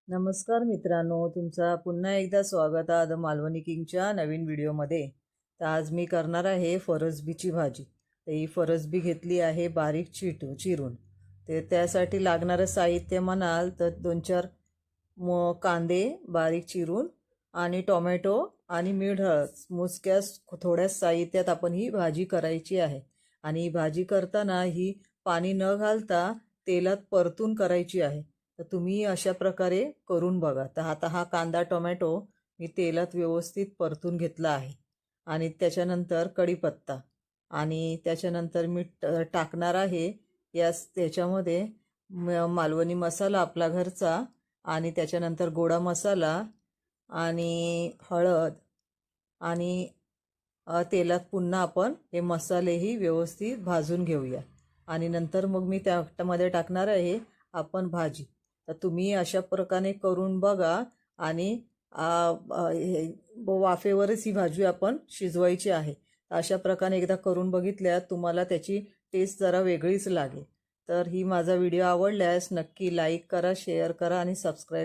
नमस्कार मित्रांनो, तुमचा पुन्हा एकदा स्वागत आहे मालवणी किंगच्या नवीन व्हिडिओमध्ये। तर आज मी करणार आहे फरसबीची भाजी। तर ही फरसबी घेतली आहे बारीक चिरून। ते त्यासाठी लागणारं साहित्य म्हणाल तर 2-4 कांदे बारीक चिरून आणि टोमॅटो आणि मीठ मोजक्या थोड्या साहित्यात आपण ही भाजी करायची आहे। आणि ही भाजी करताना ही पाणी न घालता तेलात परतून करायची आहे। तर तुम्ही अशा प्रकारे करून बघा। तर आता हा कांदा टोमॅटो मी तेलात व्यवस्थित परतून घेतला आहे आणि त्याच्यानंतर कढीपत्ता आणि त्याच्यानंतर मी टाकणार आहे त्याच्यामध्ये मालवणी मसाला आपला घरचा आणि त्याच्यानंतर गोडा मसाला आणि हळद आणि तेलात पुन्हा आपण हे मसालेही व्यवस्थित भाजून घेऊया आणि नंतर मग मी त्यामध्ये टाकणार आहे आपण भाजी। तर तुम्ही अशा प्रकारे करून बघा आणि वाफेवरच ही भाजी आपण शिजवायची आहे। अशा प्रकारे एकदा करून बघितल्यास तुम्हाला त्याची टेस्ट जरा वेगळीच लागेल। तर ही माझा व्हिडिओ आवडल्यास नक्की लाईक करा, शेअर करा आणि सबस्क्राईब